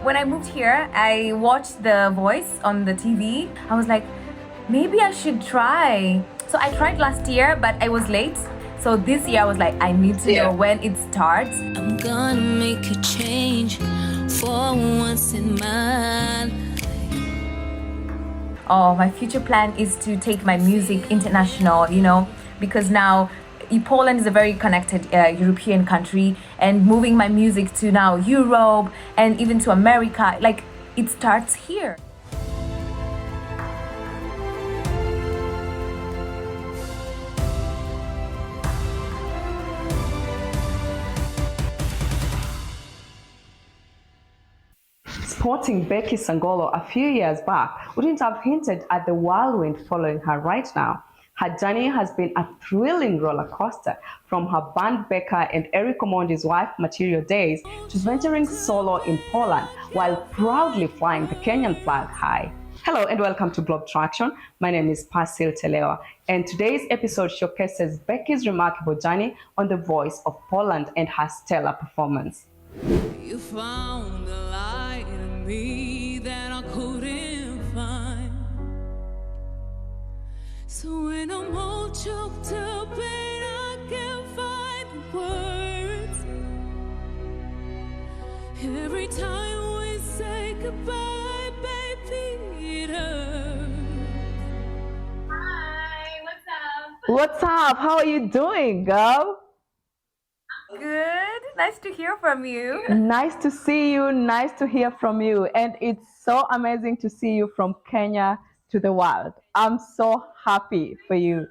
When I moved here, I watched The Voice on the TV. I was like, maybe I should try. So I tried last year, but I was late. So this year I was like, I need to know when it starts. I'm gonna make a change for once in my life. Oh, my future plan is to take my music international, because now Poland is a very connected European country, and moving my music to now Europe and even to America, like it starts here. Spotting Becky Sangolo a few years back wouldn't have hinted at the whirlwind following her right now. Her journey has been a thrilling roller coaster, from her band Becca and Eric Omondi's wife material days to venturing solo in Poland while proudly flying the Kenyan flag high. Hello and welcome to Globe Traction. My name is PERSIL, TELEWA, and today's episode showcases Becky's remarkable journey on the Voice of Poland and her stellar performance. You found the light in me that I couldn't find. So when I'm all choked up and I can't find the words, every time we say goodbye, baby, it hurts. Hi, what's up? What's up? How are you doing, girl? Good. Nice to hear from you. Nice to see you. Nice to hear from you. And it's so amazing to see you from Kenya to the world. I'm so happy for you.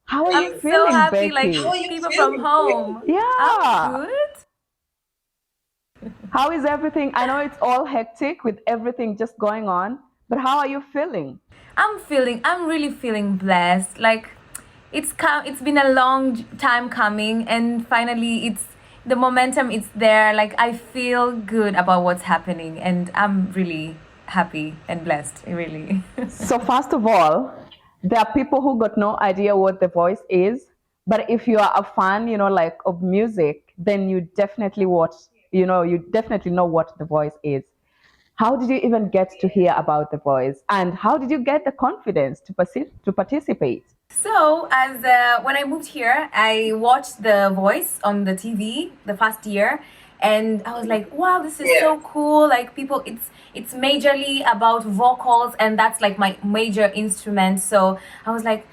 How are you I'm feeling, so happy, Becky? like people from home. Yeah. I'm good. How is everything? I know it's all hectic with everything just going on, but how are you feeling? I'm really feeling blessed. Like it's been a long time coming, and finally the momentum is there. Like I feel good about what's happening, and I'm really happy and blessed, really. So first of all, there are people who got no idea what The Voice is, but if you are a fan, like of music, then you definitely know what The Voice is. How did you even get to hear about The Voice, and how did you get the confidence to participate? So, as when I moved here, I watched The Voice on the TV the first year, and I was like, wow, this is so cool. Like people, it's majorly about vocals, and that's like my major instrument. So I was like,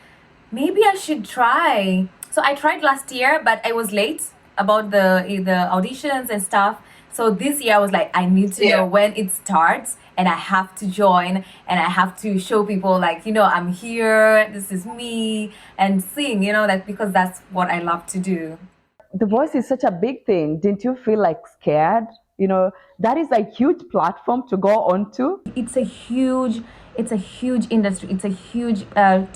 maybe I should try. So I tried last year, but I was late about the auditions and stuff. So this year I was like, I need to know when it starts, and I have to join, and I have to show people like, I'm here, this is me, and sing, like, because that's what I love to do. The Voice is such a big thing. Didn't you feel like scared? That is a huge platform to go onto. It's a huge industry. It's a huge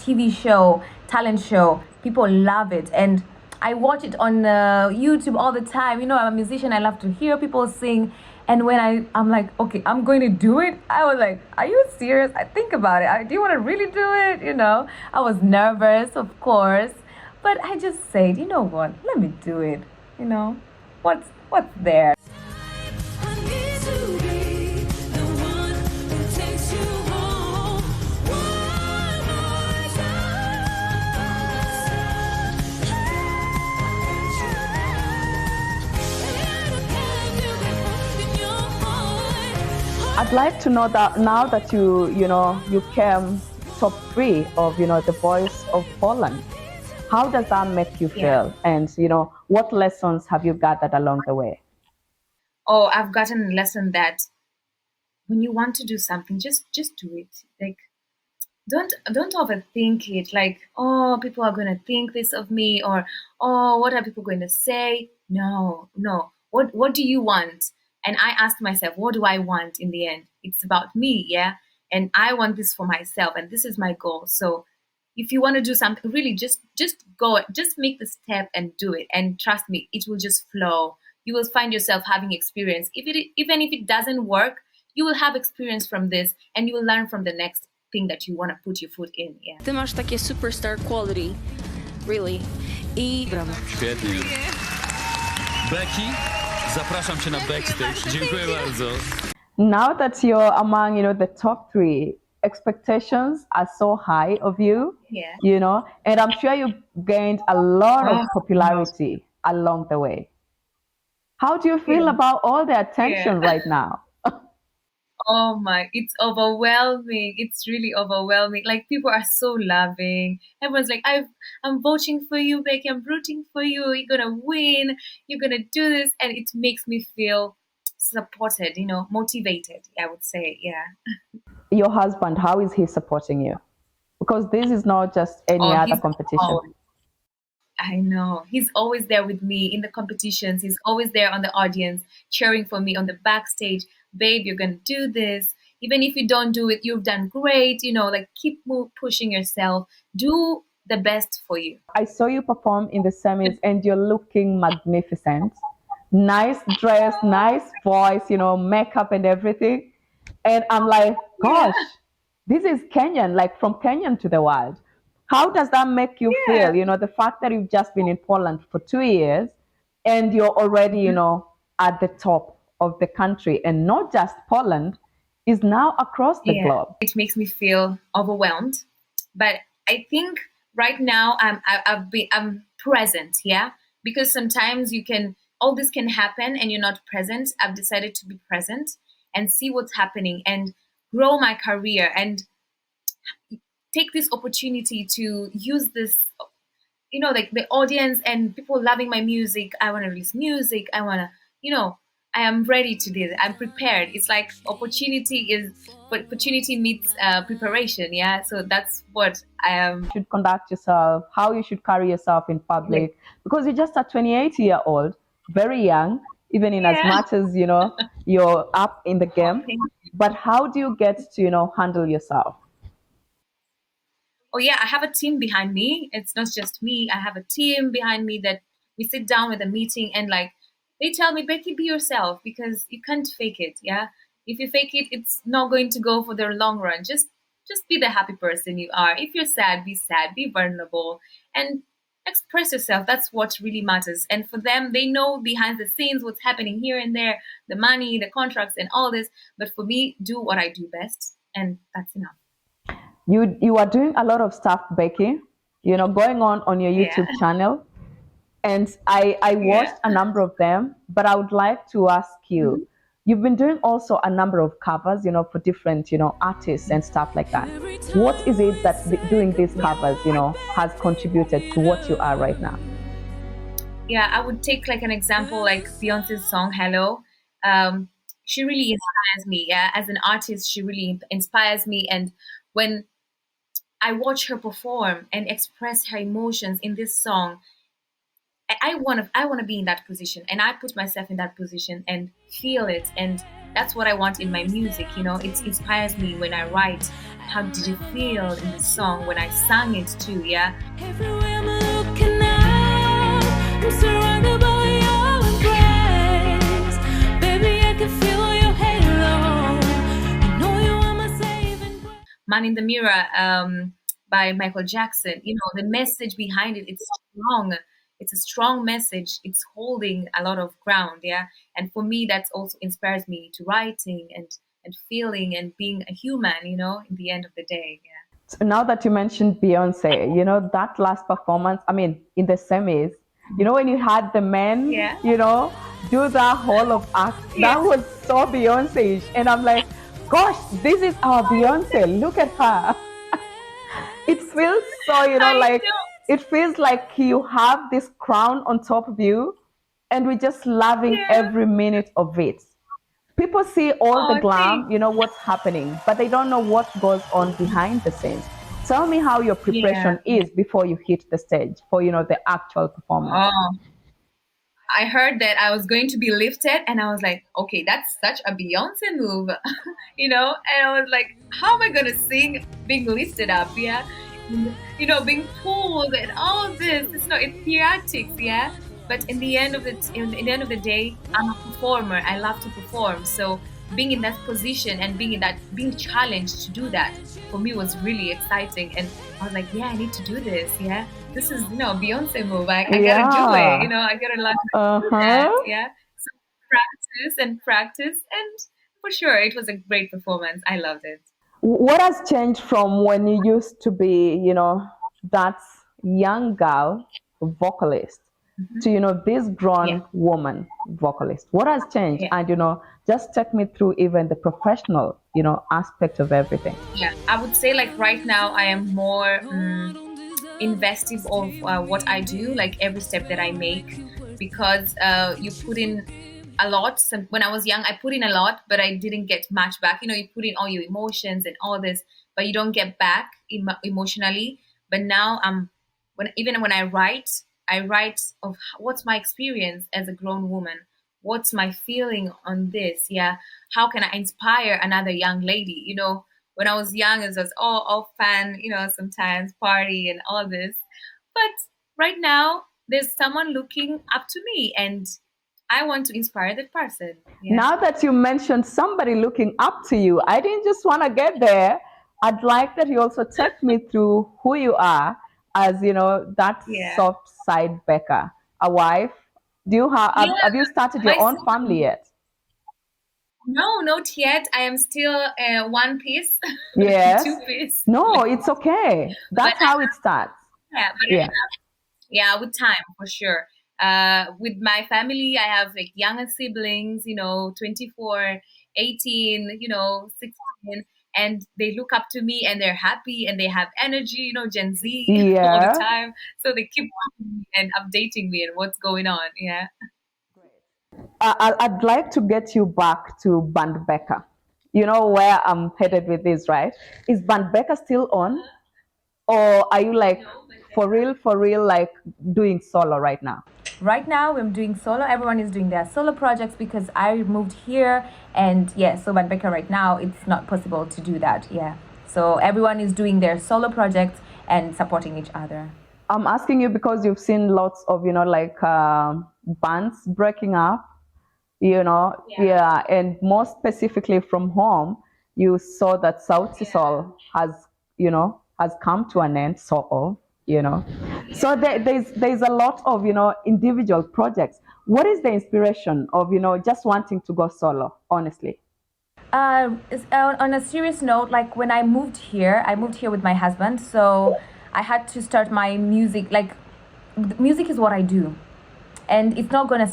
TV show, talent show. People love it, and I watch it on YouTube all the time. I'm a musician. I love to hear people sing. And when I'm like, okay, I'm going to do it, I was like, are you serious? I think about it. Do you want to really do it? I was nervous, of course. But I just said, you know what? Let me do it. What's there? I'd like to know that now that you came top 3 of The Voice of Poland. How does that make you feel? And what lessons have you gathered along the way? Oh, I've gotten a lesson that when you want to do something, just do it. Like don't overthink it. Like, oh, people are going to think this of me, or oh, what are people going to say? No. What do you want? And I asked myself, what do I want in the end? It's about me, yeah? And I want this for myself, and this is my goal. So if you want to do something, really just go, just make the step and do it. And trust me, it will just flow. You will find yourself having experience. Even if it doesn't work, you will have experience from this, and you will learn from the next thing that you want to put your foot in. Yeah. Ty masz takie superstar quality, really. I brawo. Świetnie. Becky, zapraszam cię na backstage. Dziękuję bardzo. Now that you're among, the top three, expectations are so high of you, Yeah. and I'm sure you gained a lot of Oh no. popularity along the way. How do you feel Yeah. about all the Yeah. attention right now? Oh my, it's overwhelming. It's really overwhelming. Like people are so loving. Everyone's like, I'm voting for you, Becky. I'm rooting for you. You're gonna win. You're gonna do this, and it makes me feel supported. Motivated. I would say, yeah. Your husband, how is he supporting you? Because this is not just any Oh, other he's competition. oh, I know. He's always there with me in the competitions. He's always there on the audience, cheering for me on the backstage. Babe, you're going to do this. Even if you don't do it, you've done great. Like keep pushing yourself. Do the best for you. I saw you perform in the semis and you're looking magnificent. Nice dress, nice voice, makeup and everything. And I'm like, Yeah, gosh, this is Kenyan, like from Kenyan to the world. How does that make you yeah. feel? The fact that you've just been in Poland for 2 years and you're already, at the top of the country, and not just Poland, is now across the Yeah, globe. it makes me feel overwhelmed, but I think right now I'm present. Yeah, because sometimes all this can happen and you're not present. I've decided to be present and see what's happening and grow my career and take this opportunity to use this. Like the audience and people loving my music. I want to release music. I want to, I am ready to do it. I'm prepared. It's like opportunity meets preparation. Yeah. So that's what I am. Should conduct yourself, how you should carry yourself in Yeah. public, because you're just a 28-year-old, very young, even in as Yeah. much as you're up in the Oh, game. thank you. But how do you get to handle yourself? Oh yeah, I have a team behind me. It's not just me. I have a team behind me that we sit down with a meeting and like they tell me, Becky, be yourself because you can't fake it. Yeah. If you fake it, it's not going to go for the long run. Just be the happy person you are. If you're sad, be vulnerable and express yourself. That's what really matters. And for them, they know behind the scenes what's happening here and there, the money, the contracts and all this. But for me, do what I do best and that's enough. You are doing a lot of stuff, Becky, going on your Yeah. YouTube channel. And I Yeah. watched a number of them, but I would like to ask you, Mhm. you've been doing also a number of covers, for different, artists and stuff like that. What is it that doing these covers, has contributed to what you are right now? Yeah, I would take like an example like Beyonce's song Hello. Um, she really inspires me. Yeah, as an artist, she really inspires me. And when I watch her perform and express her emotions in this song, I want to be in that position, and I put myself in that position and feel it. And that's what I want in my music. It inspires me when I write. How did it feel in the song when I sang it too? Yeah. Everywhere I'm looking now, I'm surrounded by your embrace. Baby, I can feel your halo. I know you are my saving grace. Man in the Mirror by Michael Jackson. The message behind it, it's strong. It's a strong message. It's holding a lot of ground, yeah. And for me, that also inspires me to writing and feeling and being a human, in the end of the day, yeah. So now that you mentioned Beyonce, that last performance, I mean, in the semis, when you had the men, Yeah, do that whole of act, yeah, that was so Beyonce-ish. And I'm like, gosh, this is our Beyonce. Look at her. It feels so, I like know. it feels like you have this crown on top of you, and we're just loving Yeah. every minute of it. People see all the Oh, thank glam, what's happening, but they don't know what goes on behind the scenes. Tell me how your yeah. preparation is before you hit the stage for, the actual performance. Oh, I heard that I was going to be lifted, and I was like, okay, that's such a Beyonce move, And I was like, how am I gonna sing being lifted up? Yeah, being pulled and all of this. It's theatrics, yeah. But in the end of the day, I'm a performer. I love to perform. So being in that position and being challenged to do that for me was really exciting. And I was like, yeah, I need to do this. Yeah, this is Beyonce move. I gotta do it. Yeah. I gotta learn how to do that. Uh-huh. Yeah. So practice and practice, and for sure, it was a great performance. I loved it. What has changed from when you used to be, that young girl vocalist to, this Yeah. grown woman vocalist? What has changed? Yeah. And, just take me through even the professional, aspect of everything. Yeah. I would say like right now I am more investive of what I do, like every step that I make, because you put in a lot. When I was young, I put in a lot, but I didn't get much back. You put in all your emotions and all this, but you don't get back emotionally. But now even when I write of what's my experience as a grown woman. What's my feeling on this? Yeah. How can I inspire another young lady? When I was young, it was all fun, sometimes party and all this. But right now, there's someone looking up to me and I want to inspire that person. Yeah. Now that you mentioned somebody looking up to you, I didn't just want to get there. I'd like that you also take me through who you are as, that Yeah. soft side Becca, a wife. Do you have you started your own myself. family yet? No, not yet. I am still one piece, Yes. two piece. No, it's okay. That's But how it starts. Yeah, but Yeah. yeah, with time for sure. With my family, I have like younger siblings, 24, 18, 16, and they look up to me and they're happy and they have energy, Gen Z all Yeah. the time. So they keep watching me and updating me and what's going on. Yeah. I'd like to get you back to Band Becca. You know where I'm headed with this, right? Is Band Becca still on? Or are you like for real, like doing solo right now? Right now, I'm doing solo. Everyone is doing their solo projects because I moved here, and yeah, so at Becca right now, it's not possible to do that. Yeah, so everyone is doing their solo projects and supporting each other. I'm asking you because you've seen lots of, bands breaking up, yeah, and more specifically from home, you saw that South Soul has come to an end, So there's a lot of, individual projects. What is the inspiration of, just wanting to go solo, honestly? On a serious note, like when I moved here with my husband, so I had to start my music. Like, music is what I do, and it's not gonna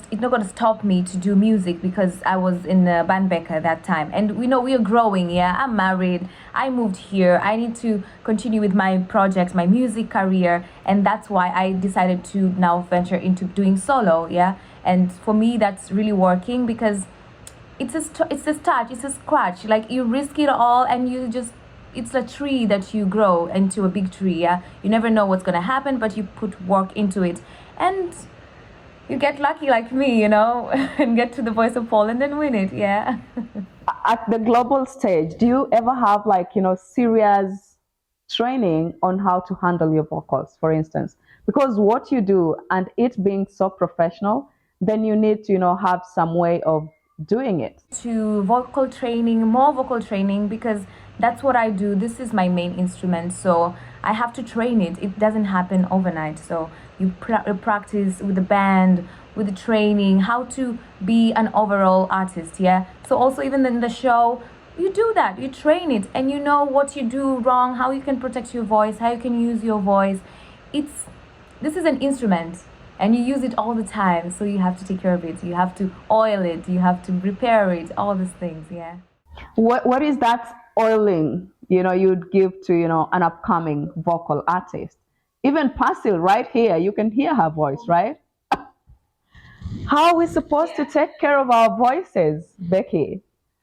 stop me to do music because I was in Band Becca at that time, and we are growing. Yeah, I'm married. I moved here. I need to continue with my projects, my music career, and that's why I decided to now venture into doing solo. Yeah, and for me, that's really working because it's a start, it's a scratch. Like, you risk it all, and it's a tree that you grow into a big tree. Yeah, you never know what's gonna happen, but you put work into it, and you get lucky like me, and get to the Voice of Poland and win it. Yeah. At the global stage, do you ever have serious training on how to handle your vocals, for instance? Because what you do and it being so professional, then you need to have some way of doing it. To more vocal training, because that's what I do. This is my main instrument, so I have to train it. It doesn't happen overnight. So you practice with the band, with the training, how to be an overall artist. Yeah. So also even in the show, you do that. You train it, and you know what you do wrong, how you can protect your voice, how you can use your voice. This is an instrument, and you use it all the time, so you have to take care of it. You have to oil it, you have to repair it, all these things. Yeah. What is that oiling you'd give to an upcoming vocal artist? Even PERSIL right here, you can hear her voice, right? How are we supposed to take care of our voices, Becky?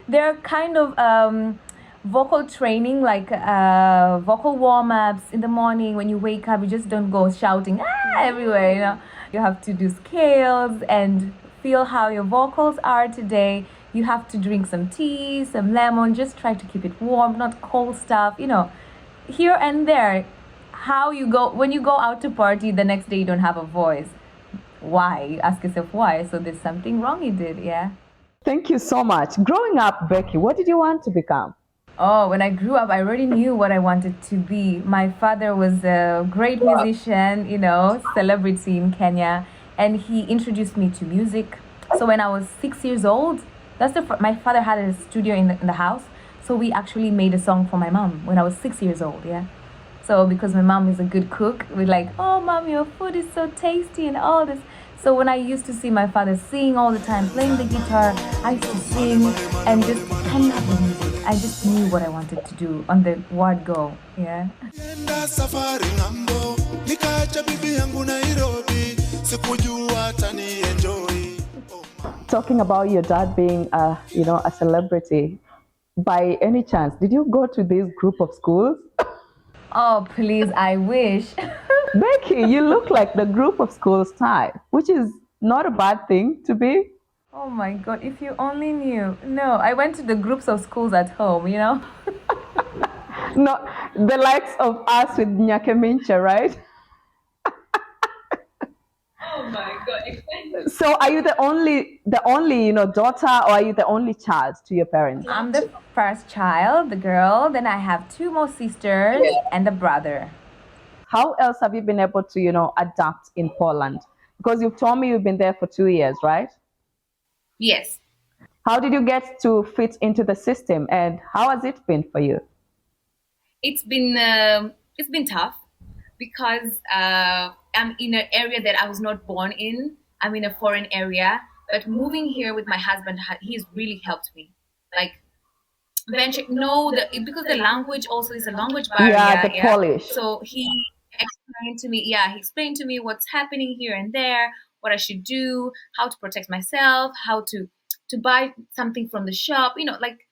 They're kind of vocal training, like vocal warm-ups in the morning. When you wake up, you just don't go shouting everywhere. You have to do scales and feel how your vocals are today. You have to drink some tea, some lemon, just try to keep it warm, not cold stuff, here and there. When you go out to party, the next day you don't have a voice. Why? You ask yourself why. So there's something wrong you did. Yeah. Thank you so much. Growing up, Becky, what did you want to become? Oh, when I grew up, I already knew what I wanted to be. My father was a great musician, celebrity in Kenya, and he introduced me to music. So when I was 6 years old, My father had a studio in the house, so we actually made a song for my mom when I was 6 years old. Yeah. So because my mom is a good cook, we're like, oh, mom, your food is so tasty and all this. So when I used to see my father sing all the time, playing the guitar, I used to sing and just come up with music. I just knew what I wanted to do on the word go. Yeah. Nenda safari ngambo, nikacha bibi yangu Nairobi, sikujua atani enjoy. Talking about your dad being, a celebrity, by any chance, did you go to this group of schools? Oh, please, I wish. Becky, you look like the group of schools type, which is not a bad thing to be. Oh my God, if you only knew. No, I went to the groups of schools at home, you know? Not the likes of us with Nyakemincha, right? Oh my God. Explain. So are you the only daughter, or are you the only child to your parents? I'm the first child, the girl. Then I have two more sisters and a brother. How else have you been able to, adapt in Poland? Because you've told me you've been there for 2 years, right? Yes. How did you get to fit into the system, and how has it been for you? It's been tough because I'm in an area that I was not born in. I'm in a foreign area, but moving here with my husband, he's really helped me. Like, because the language also is a language barrier. Yeah, the Polish. So he explained to me what's happening here and there, what I should do, how to protect myself, how to buy something from the shop, like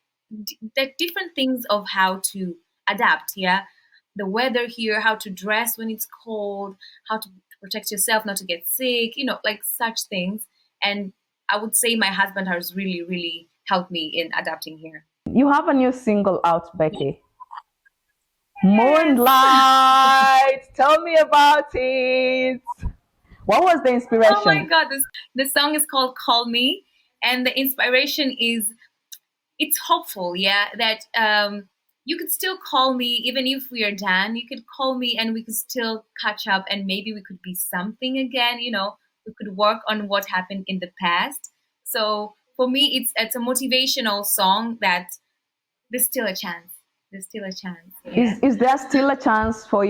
the different things of how to adapt. Yeah, the weather here, how to dress when it's cold, how to protect yourself not to get sick, like such things. And I would say my husband has really, really helped me in adapting here. You have a new single out, Becky. Moonlight. Tell me about it. What was the inspiration? Oh my God, the song is called Call Me, and the inspiration is, it's hopeful, yeah, that you could still call me even if we are done. You could call me and we could still catch up, and maybe we could be something again. We could work on what happened in the past. So for me, it's a motivational song that there's still a chance. There's still a chance. Yeah. Is there still a chance for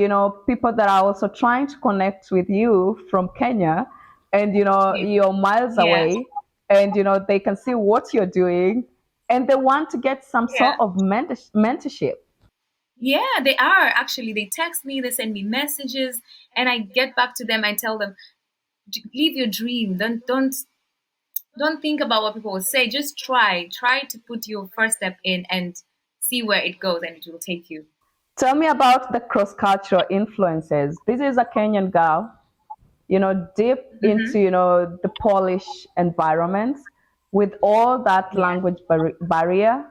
people that are also trying to connect with you from Kenya, and you're miles away, and they can see what you're doing, and they want to get some sort of mentorship? Yeah, they are actually. They text me, they send me messages, and I get back to them. I tell them, live your dream. Don't think about what people will say. Just try to put your first step in and see where it goes, and it will take you. Tell me about the cross-cultural influences. This is a Kenyan girl, deep into the Polish environment, with all that language barrier,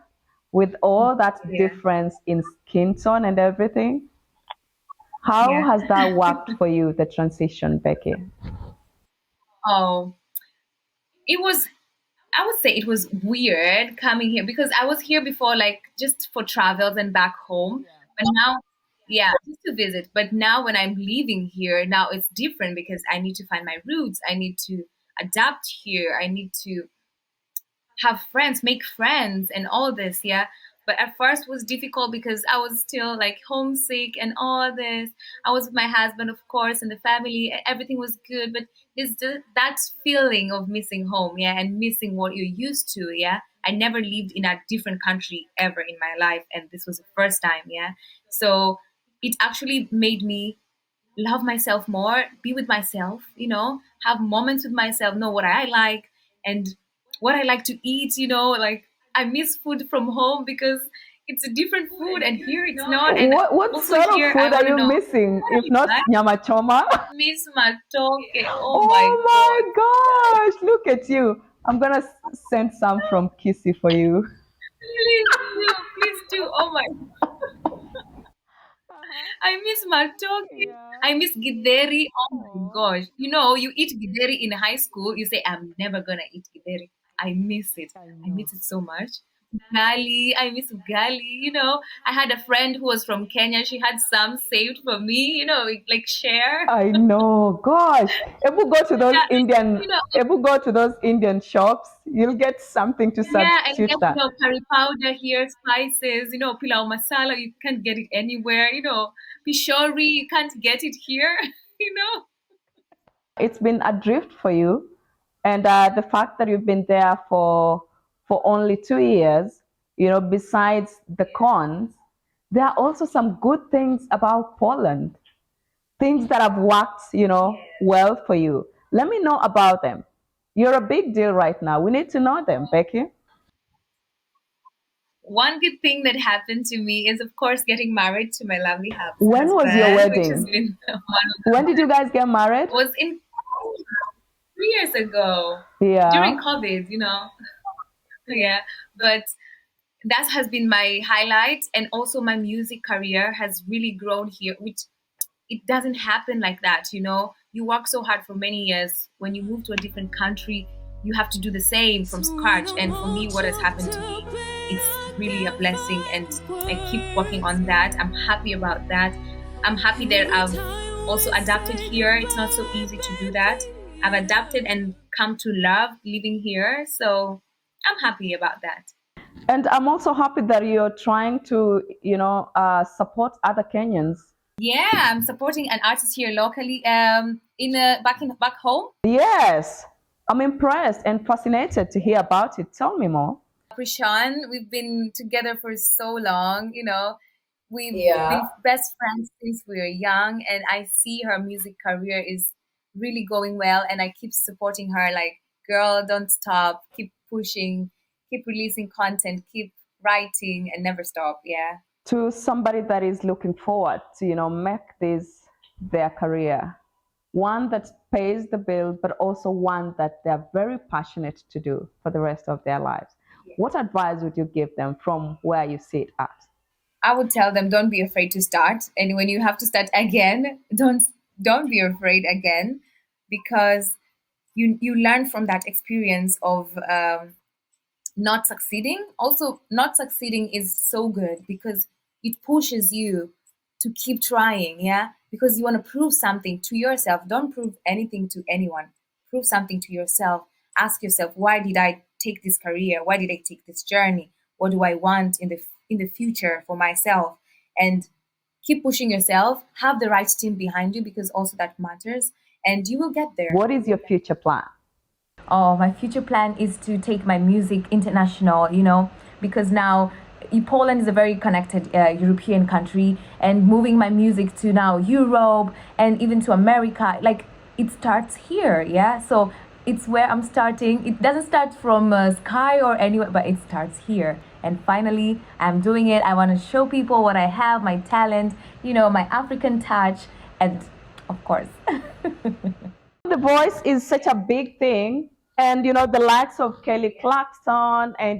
with all that difference in skin tone and everything. How has that worked for you, the transition, Becky? Oh, I would say it was weird coming here because I was here before, like just for travels and back home. But now, just to visit. But now when I'm leaving here, now it's different because I need to find my roots. I need to adapt here. I need to have friends, make friends, and all this. Yeah. But at first it was difficult because I was still like homesick and all this. I was with my husband, of course, and the family. Everything was good, but it's that feeling of missing home, and missing what you're used to, I never lived in a different country ever in my life, and this was the first time, So it actually made me love myself more, be with myself, have moments with myself, know what I like and what I like to eat, like I miss food from home because it's a different food and here it's not. And What also sort of here, food I are you wanna know, missing, if not right? nyama choma? Miss Matoke. Oh Oh my my gosh, look at you. I'm gonna send some from Kissy for you. Please do. Oh my, I miss Matoke. I miss Githeri. Oh my gosh. You eat Githeri in high school, you say, I'm never gonna eat Githeri. I miss it. I miss it so much. Gali. I miss Gali. I had a friend who was from Kenya. She had some saved for me. Like share. I know, gosh. Yeah, If you go to those Indian shops, you'll get something to yeah, and substitute get that. curry powder here, spices. Pilau masala. You can't get it anywhere. Pishori. You can't get it here. You know. It's been adrift for you, and the fact that you've been there for only 2 years, besides the cons, there are also some good things about Poland, things that have worked, well for you. Let me know about them. You're a big deal right now. We need to know them, Becky. One good thing that happened to me is, of course, getting married to my lovely When was your husband, which has wedding? been one of When did you guys get married? was in 3 years ago during Yeah. COVID. Yeah, but that has been my highlight, and also my music career has really grown here, which it doesn't happen like that. You work so hard for many years. When you move to a different country, you have to do the same from scratch. And for me, what has happened to me, it's really a blessing, and I keep working on that. I'm happy about that. I'm happy that I've also adapted here. It's not so easy to do that. I've adapted and come to love living here, so I'm happy about that. And I'm also happy that you're trying to, support other Kenyans. Yeah, I'm supporting an artist here locally. Back home. Yes, I'm impressed and fascinated to hear about it. Tell me more. Krishan, we've been together for so long. We've Yeah. been best friends since we were young, and I see her music career is really going well, and I keep supporting her. Like, girl, don't stop, keep pushing, keep releasing content, keep writing, and never stop. Yeah. To somebody that is looking forward to, make this their career, one that pays the bill, but also one that they're very passionate to do for the rest of their lives. What advice would you give them from where you sit at? I would tell them, don't be afraid to start, and when you have to start again, don't be afraid again, because you learn from that experience of not succeeding. Also, not succeeding is so good because it pushes you to keep trying, yeah? Because you want to prove something to yourself. Don't prove anything to anyone. Prove something to yourself. Ask yourself, why did I take this career? Why did I take this journey? What do I want in the future for myself? And keep pushing yourself. Have the right team behind you, because also that matters, and you will get there. What is your future plan? Oh, my future plan is to take my music international, because now Poland is a very connected European country, and moving my music to now Europe and even to America, like, it starts here, yeah? So it's where I'm starting. It doesn't start from sky or anywhere, but it starts here. And finally, I'm doing it. I want to show people what I have, my talent, my African touch, and of course. The voice is such a big thing, and the likes of Kelly Clarkson and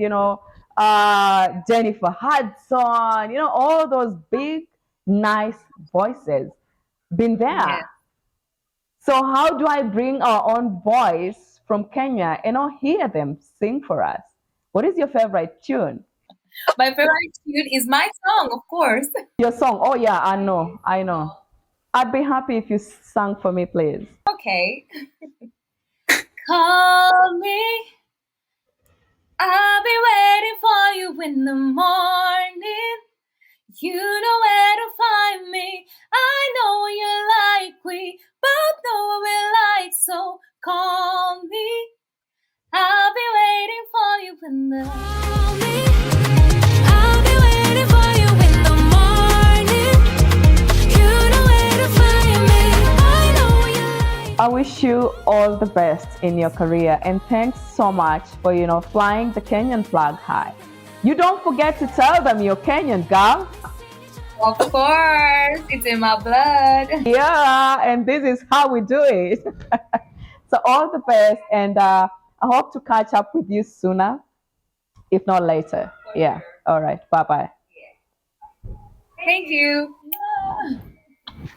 Jennifer Hudson, all those big, nice voices, been there. Yeah. So how do I bring our own voice from Kenya and not hear them sing for us? What is your favorite tune? My favorite tune is my song, of course. Your song? Oh yeah, I know. I'd be happy if you sang for me, please. Okay. Call me. I'll be waiting for you in the morning. You know where to find me. I know what you like. We both know what we like. So call me. I'll be waiting for you in the morning. I'll be waiting for you in the morning. You know where to find me. I know you like. I wish you all the best in your career, and thanks so much for flying the Kenyan flag high. You don't forget to tell them you're Kenyan, girl. Of course, it's in my blood. Yeah, and this is how we do it. So all the best, and I hope to catch up with you sooner, if not later. Yeah. All right. Bye-bye. Thank you.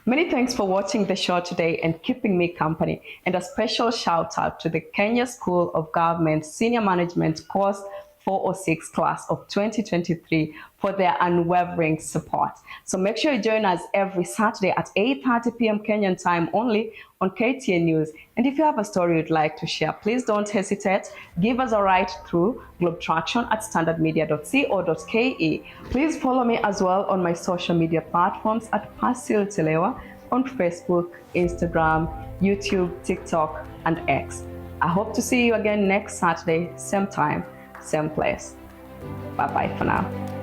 Many thanks for watching the show today and keeping me company. And a special shout out to the Kenya School of Government Senior Management course 406 class of 2023 for their unwavering support. So make sure you join us every Saturday at 8:30 p.m. Kenyan time only on KTN News. And if you have a story you'd like to share, please don't hesitate. Give us a write through globetraction@standardmedia.co.ke. Please follow me as well on my social media platforms at PERSIL TELEWA on Facebook, Instagram, YouTube, TikTok, and X. I hope to see you again next Saturday, same time, same place. Bye-bye for now.